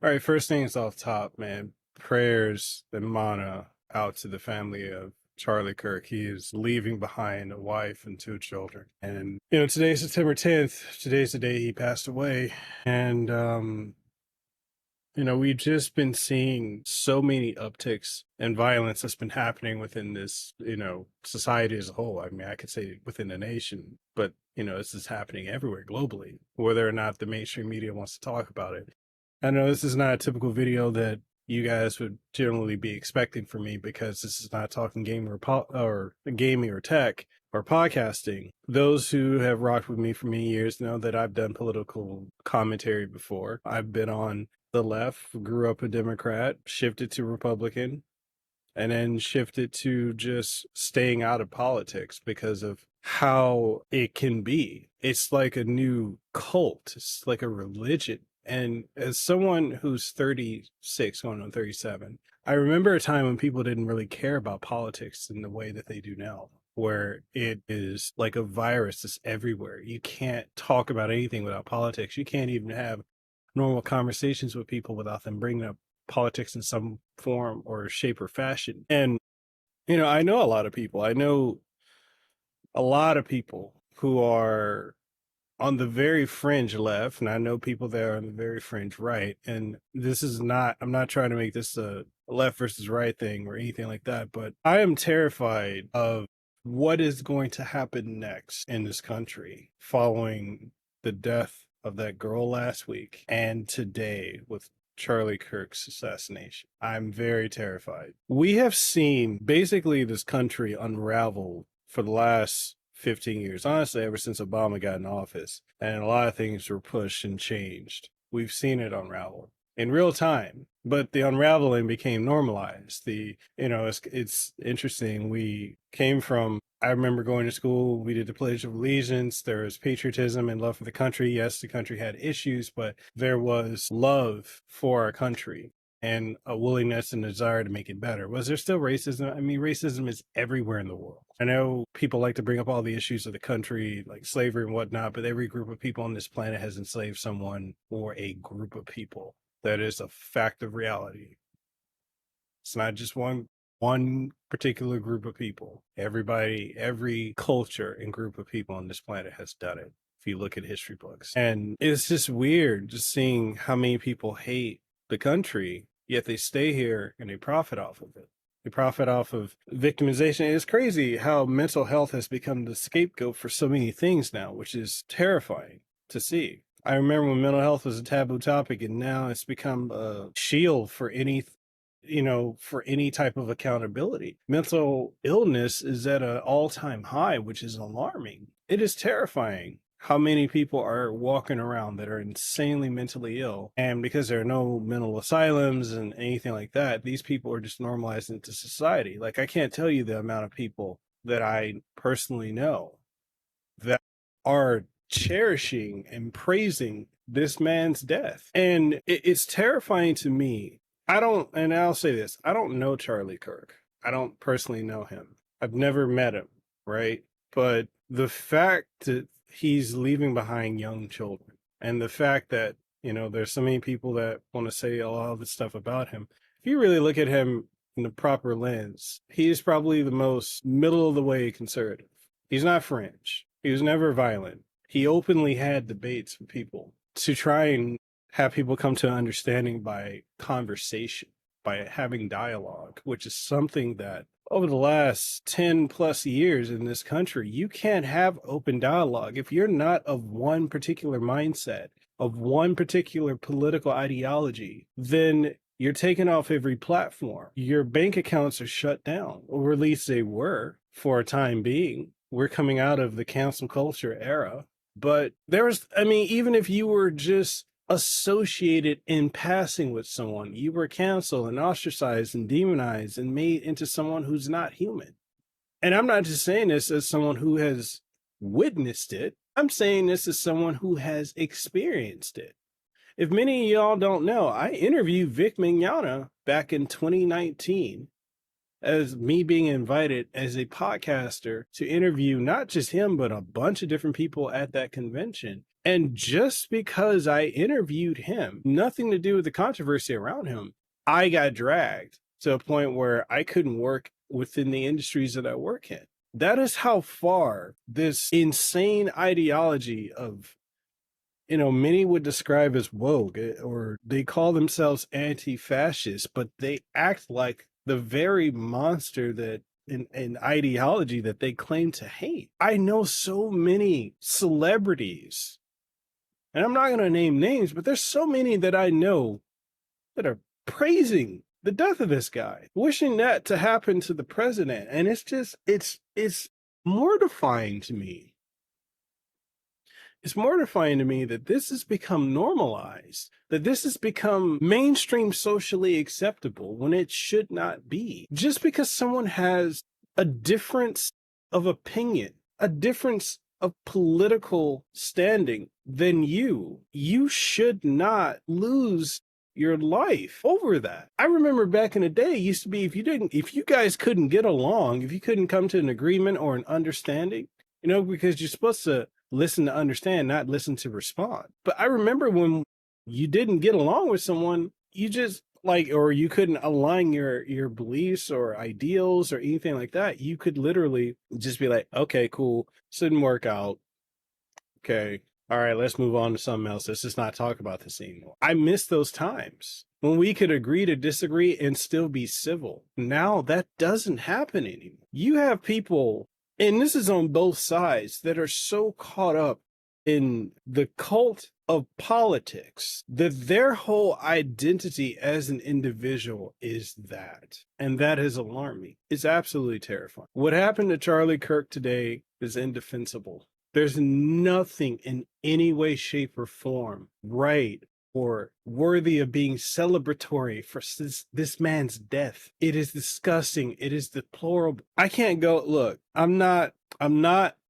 All right, first things off top, man. Prayers and mana out to the family of Charlie Kirk. He is leaving behind a wife and two children. And, today's September 10th. Today's the day he passed away. And, we've just been seeing so many upticks and violence that's been happening within this, society as a whole. I mean, I could say within the nation, but, this is happening everywhere globally, whether or not the mainstream media wants to talk about it. I know this is not a typical video that you guys would generally be expecting from me because this is not talking gaming or gaming or tech or podcasting. Those who have rocked with me for many years know that I've done political commentary before. I've been on the left, grew up a Democrat, shifted to Republican, and then shifted to just staying out of politics because of how it can be. It's like a new cult. It's like a religion. And as someone who's 36, going on 37, I remember a time when people didn't really care about politics in the way that they do now, where it is like a virus that's everywhere. You can't talk about anything without politics. You can't even have normal conversations with people without them bringing up politics in some form or shape or fashion. And, I know a lot of people. I know a lot of people who are on the very fringe left, and I know people that are on the very fringe right. And this is not, I'm not trying to make this a left versus right thing or anything like that, but I am terrified of what is going to happen next in this country following the death of that girl last week and today with Charlie Kirk's assassination. I'm very terrified. We have seen basically this country unravel for the last 15 years, honestly, ever since Obama got in office, and a lot of things were pushed and changed. We've seen it unravel in real time, but the unraveling became normalized. It's interesting. We came from, I remember going to school, we did the Pledge of Allegiance, there was patriotism and love for the country. Yes, the country had issues, but there was love for our country and a willingness and desire to make it better. Was there still racism? I mean, racism is everywhere in the world. I know people like to bring up all the issues of the country, like slavery and whatnot, but every group of people on this planet has enslaved someone or a group of people. That is a fact of reality. It's not just one particular group of people. Everybody, every culture and group of people on this planet has done it, if you look at history books. And it's just weird just seeing how many people hate the country, yet they stay here and they profit off of it. They profit off of victimization. It's crazy how mental health has become the scapegoat for so many things now, which is terrifying to see. I remember when mental health was a taboo topic, and now it's become a shield for for any type of accountability. Mental illness is at an all-time high, which is alarming. It is terrifying how many people are walking around that are insanely mentally ill. And because there are no mental asylums and anything like that, these people are just normalized into society. Like, I can't tell you the amount of people that I personally know that are cherishing and praising this man's death. And it's terrifying to me. And I'll say this, I don't know Charlie Kirk. I don't personally know him. I've never met him, right? But the fact that he's leaving behind young children and the fact that, there's so many people that want to say a lot of this stuff about him. If you really look at him in the proper lens, he is probably the most middle of the way conservative. He's not fringe. He was never violent. He openly had debates with people to try and have people come to an understanding by conversation, by having dialogue, which is something that over the last 10 plus years in this country, you can't have open dialogue. If you're not of one particular mindset, of one particular political ideology, then you're taken off every platform. Your bank accounts are shut down, or at least they were for a time being. We're coming out of the cancel culture era. But even if you were just associated in passing with someone, you were canceled and ostracized and demonized and made into someone who's not human. And I'm not just saying this as someone who has witnessed it. I'm saying this as someone who has experienced it. If many of y'all don't know, I interviewed Vic Mignogna back in 2019 as me being invited as a podcaster to interview not just him, but a bunch of different people at that convention. And just because I interviewed him, nothing to do with the controversy around him, I got dragged to a point where I couldn't work within the industries that I work in. That is how far this insane ideology of, many would describe as woke, or they call themselves anti-fascist, but they act like the very monster that an ideology that they claim to hate. I know so many celebrities, and I'm not going to name names, but there's so many that I know that are praising the death of this guy, wishing that to happen to the president. And it's mortifying to me. It's mortifying to me that this has become normalized, that this has become mainstream socially acceptable when it should not be. Just because someone has a difference of opinion, a difference of political standing than you should not lose your life over that. I remember back in the day, it used to be if you guys couldn't get along, if you couldn't come to an agreement or an understanding, because you're supposed to listen to understand, not listen to respond. But I remember when you didn't get along with someone, you just or you couldn't align your beliefs or ideals or anything like that. You could literally just be like, okay, cool, this didn't work out. Okay, all right, let's move on to something else. Let's just not talk about this anymore. I miss those times when we could agree to disagree and still be civil. Now that doesn't happen anymore. You have people, and this is on both sides, that are so caught up in the cult of politics that their whole identity as an individual is that. And that has alarmed me. It's absolutely terrifying. What happened to Charlie Kirk today is indefensible. There's nothing in any way, shape, or form right or worthy of being celebratory for this man's death. It is disgusting. It is deplorable. I can't go, look, I'm not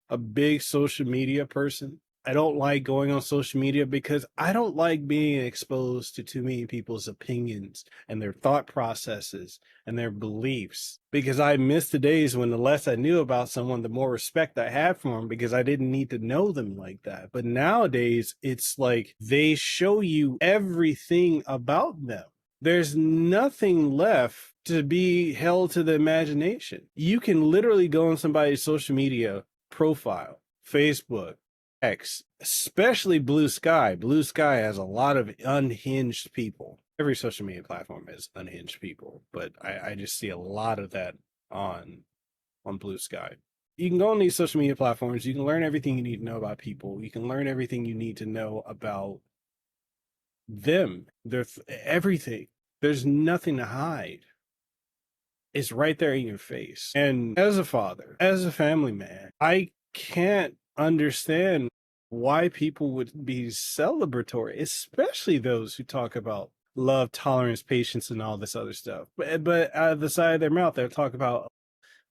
a big social media person. I don't like going on social media because I don't like being exposed to too many people's opinions and their thought processes and their beliefs, because I miss the days when the less I knew about someone, the more respect I had for them, because I didn't need to know them like that. But nowadays, it's like they show you everything about them. There's nothing left to be held to the imagination. You can literally go on somebody's social media profile, Facebook, X, especially Blue Sky. Blue Sky has a lot of unhinged people. Every social media platform has unhinged people, but I just see a lot of that on Blue Sky. You can go on these social media platforms. You can learn everything you need to know about people. You can learn everything you need to know about them. There's everything. There's nothing to hide. It's right there in your face. And as a father, as a family man, I can't understand why people would be celebratory, especially those who talk about love, tolerance, patience, and all this other stuff. But out of the side of their mouth, they'll talk about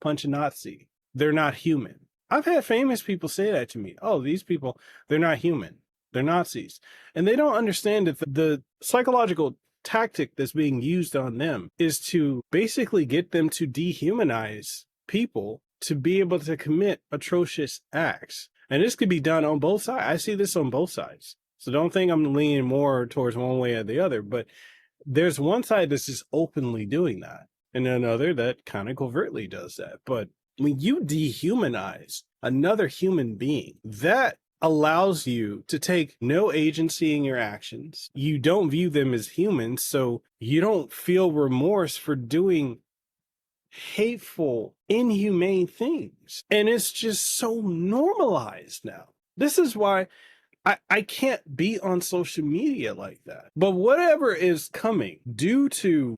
punch a Nazi. They're not human. I've had famous people say that to me. Oh, these people, they're not human. They're Nazis. And they don't understand that the psychological tactic that's being used on them is to basically get them to dehumanize people to be able to commit atrocious acts. And this could be done on both sides. I see this on both sides. So don't think I'm leaning more towards one way or the other, but there's one side that's just openly doing that, and another that kind of covertly does that. But when you dehumanize another human being, that allows you to take no agency in your actions. You don't view them as humans, so you don't feel remorse for doing hateful, inhumane things. And it's just so normalized now. This is why I can't be on social media like that. But whatever is coming due to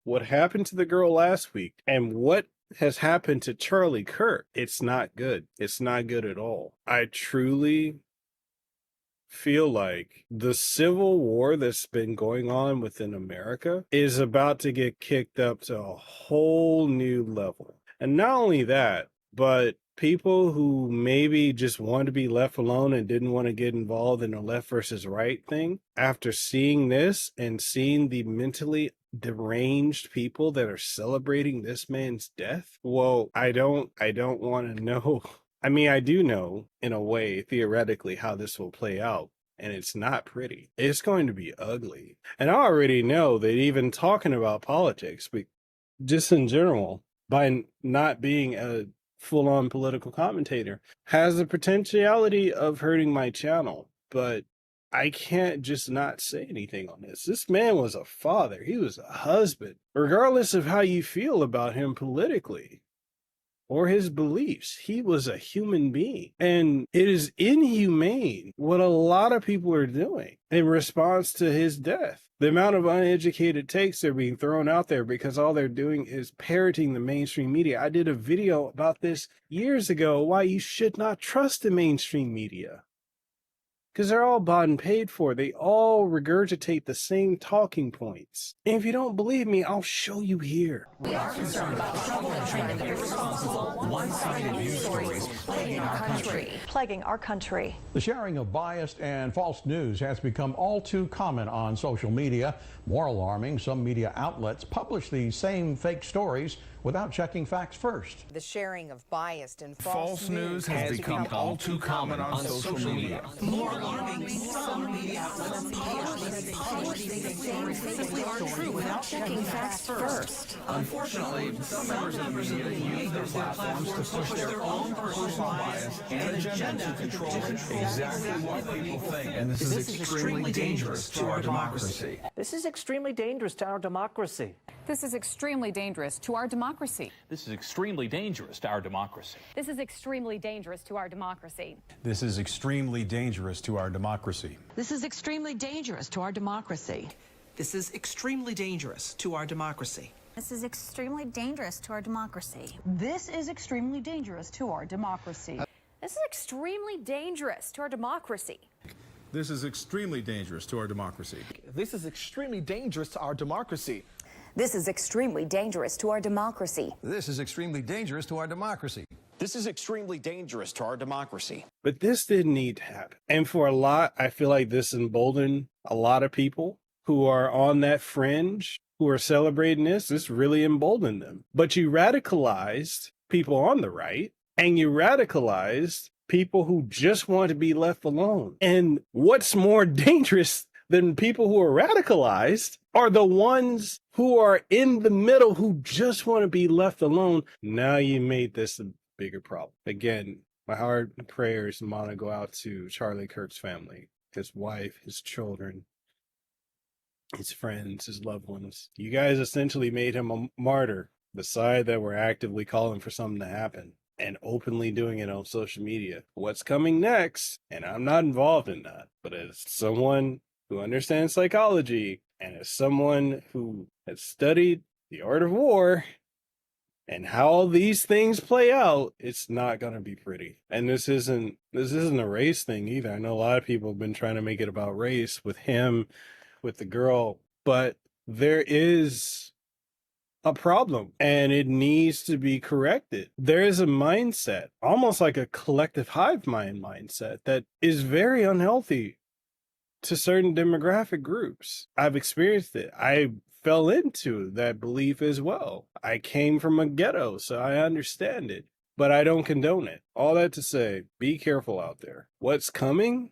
what happened to the girl last week and what has happened to Charlie Kirk, it's not good. It's not good at all. I truly feel like the civil war that's been going on within America is about to get kicked up to a whole new level. And not only that, but people who maybe just wanted to be left alone and didn't want to get involved in the left versus right thing, after seeing this and seeing the mentally deranged people that are celebrating this man's death, well, I don't want to know. I mean, I do know in a way, theoretically, how this will play out. And it's not pretty. It's going to be ugly. And I already know that even talking about politics, but just in general, by not being a full-on political commentator, has the potentiality of hurting my channel. But I can't just not say anything on this. This man was a father. He was a husband. Regardless of how you feel about him politically or his beliefs, he was a human being. And it is inhumane what a lot of people are doing in response to his death. The amount of uneducated takes that are being thrown out there because all they're doing is parroting the mainstream media. I did a video about this years ago, why you should not trust the mainstream media. Because they're all bought and paid for. They all regurgitate the same talking points. And if you don't believe me, I'll show you here. We are concerned about troubling trend of irresponsible, one-sided news stories plaguing our country. Plaguing our country. The sharing of biased and false news has become all too common on social media. More alarming, some media outlets publish these same fake stories without checking facts first. The sharing of biased and false news has become all too common on social media. More alarming, some media outlets publish these things simply aren't true without checking facts first. Unfortunately, some members of the media use their platforms to push their own personal bias and agenda to control exactly what people think. And this is extremely dangerous to our democracy. This is extremely dangerous to our democracy. This is extremely dangerous to our democracy. This is extremely dangerous to our democracy. This is extremely dangerous to our democracy. This is extremely dangerous to our democracy. This is extremely dangerous to our democracy. This is extremely dangerous to our democracy. This is extremely dangerous to our democracy. This is extremely dangerous to our democracy. This is extremely dangerous to our democracy. This is extremely dangerous to our democracy. This is extremely dangerous to our democracy. This is extremely dangerous to our democracy. This is extremely dangerous to our democracy. This is extremely dangerous to our democracy. But this didn't need to happen. And for a lot, I feel like this emboldened a lot of people who are on that fringe, who are celebrating this. This really emboldened them. But you radicalized people on the right, and you radicalized people who just want to be left alone. And what's more dangerous than people who are radicalized are the ones who are in the middle who just want to be left alone. Now you made this a bigger problem. Again, my heart and prayers want to go out to Charlie Kirk's family, his wife, his children, his friends, his loved ones. You guys essentially made him a martyr, the side that were actively calling for something to happen and openly doing it on social media. What's coming next? And I'm not involved in that, but as someone who understands psychology and as someone who has studied the art of war and how all these things play out, it's not going to be pretty. And this isn't a race thing either. I know a lot of people have been trying to make it about race with him, with the girl, but there is a problem and it needs to be corrected. There is a mindset, almost like a collective hive mind mindset, that is very unhealthy to certain demographic groups. I've experienced it. I fell into that belief as well. I came from a ghetto, so I understand it, but I don't condone it. All that to say, be careful out there. What's coming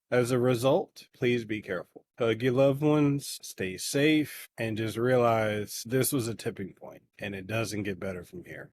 as a result, please be careful. Hug your loved ones, stay safe, and just realize this was a tipping point and it doesn't get better from here.